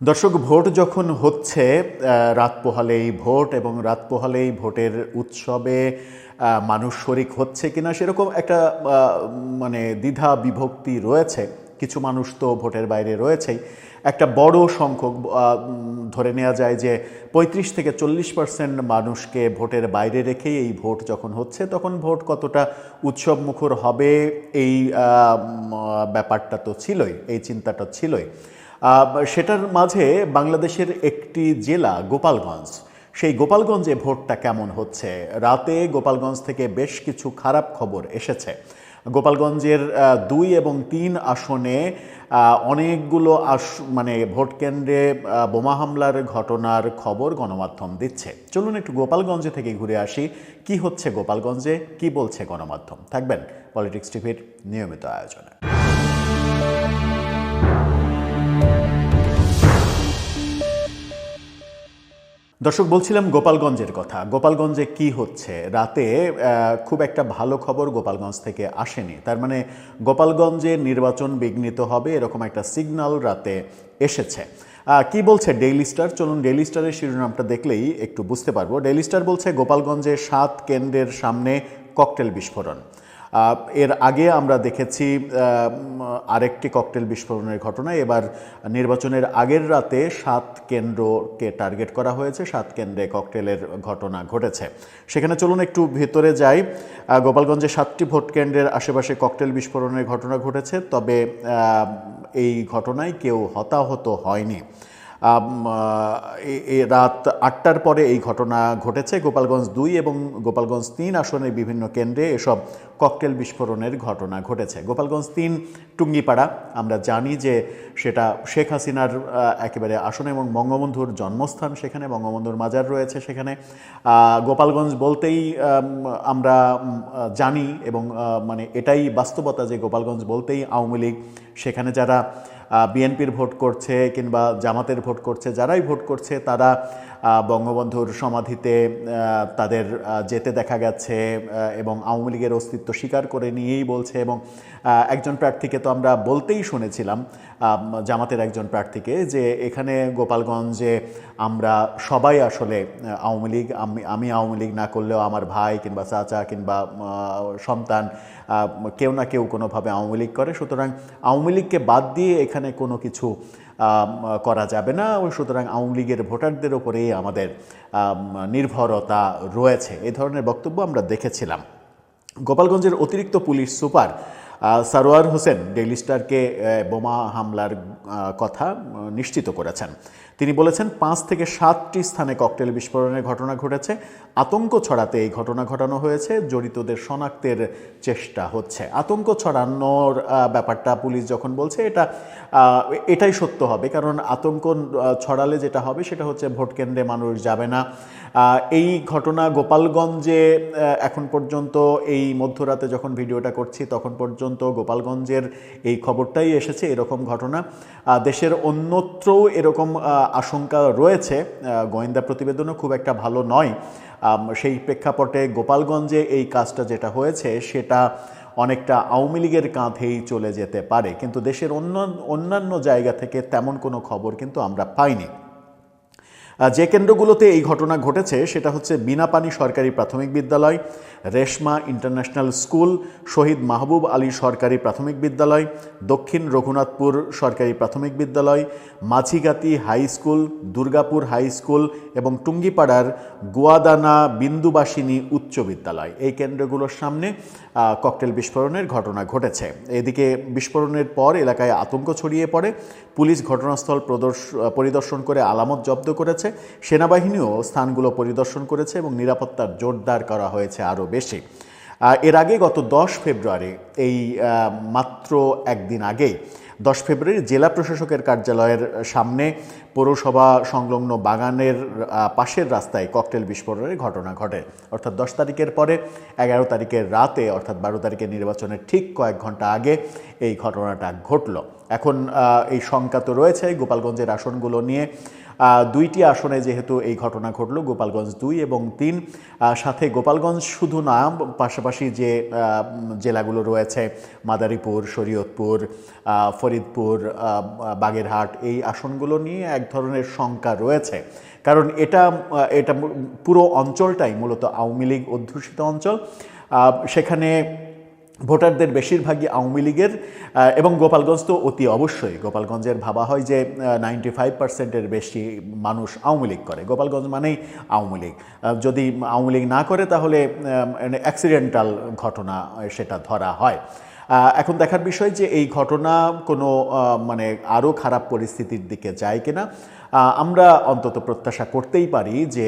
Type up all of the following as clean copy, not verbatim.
দর্শক, ভোট যখন হচ্ছে, রাত পোহালেই ভোট এবং রাত পোহালেই ভোটের উৎসবে মানুষ শরিক হচ্ছে কিনা সেরকম একটা মানে দ্বিধা বিভক্তি রয়েছে। কিছু মানুষ তো ভোটের বাইরে রয়েছেই। একটা বড় সংখ্যক, ধরে নেওয়া যায় যে 35-40% মানুষকে ভোটের বাইরে রেখেই এই ভোট যখন হচ্ছে, তখন ভোট কতটা উৎসবমুখর হবে এই ব্যাপারটা তো ছিলই, এই চিন্তাটা ছিলই। সেটার মাঝে বাংলাদেশের একটি জেলা গোপালগঞ্জ, সেই গোপালগঞ্জে ভোটটা কেমন হচ্ছে। রাতে গোপালগঞ্জ থেকে বেশ কিছু খারাপ খবর এসেছে। গোপালগঞ্জের 2 এবং 3 আসনে অনেকগুলো মানে ভোট কেন্দ্রে বোমা হামলার ঘটনার খবর গণমাধ্যম দিচ্ছে। চলুন একটু গোপালগঞ্জে থেকে ঘুরে আসি, কি হচ্ছে গোপালগঞ্জে, কি বলছে গণমাধ্যম। থাকবেন পলিটিক্স টিভির নিয়মিত আয়োজনে। দর্শক, বলছিলাম গোপালগঞ্জের কথা। গোপালগঞ্জে কি হচ্ছে, রাতে খুব একটা ভালো খবর গোপালগঞ্জ থেকে আসেনি। তার মানে গোপালগঞ্জে নির্বাচন বিঘ্নিত হবে এরকম একটা সিগন্যাল রাতে এসেছে। কি বলছে ডেইলি স্টার? চলুন ডেইলি স্টারের শিরোনামটা দেখলেই একটু বুঝতে পারবো। ডেইলি স্টার বলছে গোপালগঞ্জে 7 কেন্দ্রের সামনে ককটেল বিস্ফোরণ। এর আগে আমরা দেখেছি আরেকটি ককটেল বিস্ফোরণের ঘটনা। এবার নির্বাচনের আগের রাতে 7 কেন্দ্রকে টার্গেট করা হয়েছে, 7 কেন্দ্রে ককটেলের ঘটনা ঘটেছে। সেখানে চলুন একটু ভেতরে যাই। গোপালগঞ্জে 7টি ভোট কেন্দ্রের আশেপাশে ককটেল বিস্ফোরণের ঘটনা ঘটেছে, তবে এই ঘটনায় কেউ হতাহত হয়নি। রাত 8টার পরে এই ঘটনা ঘটেছে। গোপালগঞ্জ 2 এবং গোপালগঞ্জ 3 আসনের বিভিন্ন কেন্দ্রে এসব ককটেল বিস্ফোরণের ঘটনা ঘটেছে। গোপালগঞ্জ 3 টুঙ্গিপাড়া, আমরা জানি যে সেটা শেখ হাসিনার একেবারে আসন এবং বঙ্গবন্ধুর জন্মস্থান, সেখানে বঙ্গবন্ধুর মাজার রয়েছে সেখানে। গোপালগঞ্জ বলতেই আমরা জানি এবং মানে এটাই বাস্তবতা যে গোপালগঞ্জ বলতেই আওয়ামী লীগ। সেখানে যারা বিএনপির ভোট করছে কিংবা জামাতের ভোট করছে, যারাই ভোট করছে তারা বঙ্গবন্ধুর সমাধিতে তাদের যেতে দেখা গেছে এবং আওয়ামী লীগের অস্তিত্ব স্বীকার করে নিয়েই বলছে। এবং একজন প্রার্থীকে তো আমরা বলতেই শুনেছিলাম, জামাতের একজন প্রার্থীকে, যে এখানে গোপালগঞ্জে আমরা সবাই আসলে আওয়ামী লীগ, আমি আওয়ামী লীগ না করলেও আমার ভাই কিংবা চাচা কিংবা সন্তান কেউ না কেউ কোনোভাবে আওয়ামী লীগ করে, সুতরাং আওয়ামী লীগকে বাদ দিয়ে এখানে কোনো কিছু করা যাবে না, সুতরাং আওয়ামী লীগের ভোটারদের ওপরেই আমাদের নির্ভরতা রয়েছে। এই ধরনের বক্তব্য আমরা দেখেছিলাম। গোপালগঞ্জের অতিরিক্ত পুলিশ সুপার সারোয়ার হোসেন ডেইলি স্টারকে বোমা হামলার কথা নিশ্চিত করেছেন। তিনি বলেছেন 5 থেকে 7টি স্থানে ককটেল বিস্ফোরণের ঘটনা ঘটেছে। আতঙ্ক ছড়াতে এই ঘটনা ঘটানো হয়েছে, জড়িতদের শনাক্তের চেষ্টা হচ্ছে। আতঙ্ক ছড়ানোর ব্যাপারটা পুলিশ যখন বলছে এটাই সত্য হবে, কারণ আতঙ্ক ছড়ালে যেটা হবে সেটা হচ্ছে ভোট কেন্দ্রে মানুষ যাবে না। এই ঘটনা গোপালগঞ্জে এখন পর্যন্ত, এই মধ্যরাতে যখন ভিডিওটা করছি তখন পর্যন্ত গোপালগঞ্জের এই খবরটাই এসেছে, এরকম ঘটনা। দেশের অন্যত্রও এরকম আশঙ্কা রয়েছে, গোয়েন্দা প্রতিবেদনও খুব একটা ভালো নয়। সেই প্রেক্ষাপটে গোপালগঞ্জে এই কাজটা যেটা হয়েছে সেটা অনেকটা আওয়ামী লীগের কাঁধেই চলে যেতে পারে, কিন্তু দেশের অন্যান্য জায়গা থেকে তেমন কোনো খবর কিন্তু আমরা পাইনি। যে কেন্দ্রগুলোতে এই ঘটনা ঘটেছে সেটা হচ্ছে বিনাপানি সরকারি প্রাথমিক বিদ্যালয়, রেশমা ইন্টারন্যাশনাল স্কুল, শহীদ মাহবুব আলী সরকারি প্রাথমিক বিদ্যালয়, দক্ষিণ রঘুনাথপুর সরকারি প্রাথমিক বিদ্যালয়, Majhigati high school, Durgapur high school এবং টুঙ্গিপাড়ার গোয়াদানা বিন্দুবাসিনী উচ্চ বিদ্যালয়। এই কেন্দ্রগুলোর সামনে ককটেল বিস্ফোরণের ঘটনা ঘটেছে। এদিকে বিস্ফোরণের পর এলাকায় আতঙ্ক ছড়িয়ে পড়ে। পুলিশ ঘটনাস্থল পরিদর্শন করে আলামত জব্দ করেছে। সেনাবাহিনীও স্থানগুলো পরিদর্শন করেছে এবং নিরাপত্তার জোরদার করা হয়েছে আরও বেশি। এর আগে গত 10 ফেব্রুয়ারি, এই মাত্র একদিন আগেই 10 ফেব্রুয়ারি জেলা প্রশাসকের কার্যালয়ের সামনে পৌরসভা সংলগ্ন বাগানের পাশের রাস্তায় ককটেল বিস্ফোরণের ঘটনা ঘটে। অর্থাৎ 10 তারিখের পরে 11 তারিখের রাতে, অর্থাৎ 12 তারিখের নির্বাচনের ঠিক কয়েক ঘন্টা আগে এই ঘটনাটা ঘটল। এখন এই শঙ্কা তো রয়েছে গোপালগঞ্জের আসনগুলো নিয়ে। দুইটি আসনে যেহেতু এই ঘটনা ঘটল, গোপালগঞ্জ 2 এবং 3, সাথে গোপালগঞ্জ শুধু না, পাশাপাশি যে জেলাগুলো রয়েছে মাদারীপুর, শরীয়তপুর, ফরিদপুর, বাগেরহাট, এই আসনগুলো নিয়ে এক ধরনের শঙ্কা রয়েছে। কারণ এটা পুরো অঞ্চলটাই মূলত আওয়ামী লীগ অধ্যুষিত অঞ্চল। সেখানে ভোটারদের বেশিরভাগই আওয়ামী লীগের, এবং গোপালগঞ্জ তো অতি অবশ্যই। গোপালগঞ্জের ভাবা হয় যে 95%-এর বেশি মানুষ আওয়ামী লীগ করে। গোপালগঞ্জ মানেই আওয়ামী লীগ। যদি আওয়ামী লীগ না করে তাহলে অ্যাক্সিডেন্টাল ঘটনা সেটা ধরা হয়। এখন দেখার বিষয় যে এই ঘটনা কোনো মানে আরও খারাপ পরিস্থিতির দিকে যায় কিনা। আমরা অন্তত প্রত্যাশা করতেই পারি যে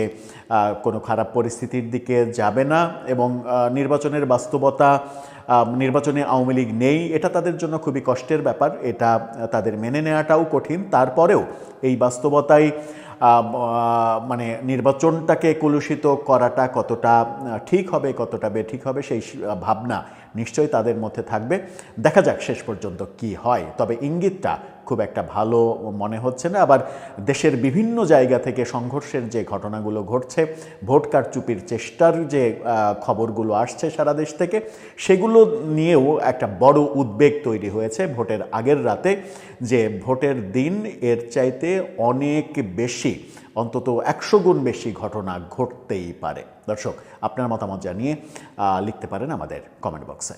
কোনো খারাপ পরিস্থিতির দিকে যাবে না, এবং নির্বাচনের বাস্তবতা, নির্বাচনে আওয়ামী লীগ নেই, এটা তাদের জন্য খুবই কষ্টের ব্যাপার, এটা তাদের মেনে নেওয়াটাও কঠিন। তারপরেও এই বাস্তবতায় মানে নির্বাচনটাকে কলুষিত করাটা কতটা ঠিক হবে, কতটা বেঠিক হবে, সেই ভাবনা নিশ্চয়ই তাদের মধ্যে থাকবে। দেখা যাক শেষ পর্যন্ত কি হয়। তবে ইঙ্গিতটা খুব একটা ভালো মনে হচ্ছে না। আবার দেশের বিভিন্ন জায়গা থেকে সংঘর্ষের যে ঘটনাগুলো ঘটছে, ভোট কারচুপির চেষ্টার যে খবরগুলো আসছে সারা দেশ থেকে, সেগুলো নিয়েও একটা বড় উদ্বেগ তৈরি হয়েছে ভোটের আগের রাতে, যে ভোটের দিন এর চাইতে অনেক বেশি, অন্তত 100 গুণ বেশি ঘটনা ঘটতেই পারে। দর্শক, আপনার মতামত জানিয়ে লিখতে পারেন আমাদের কমেন্ট বক্সে।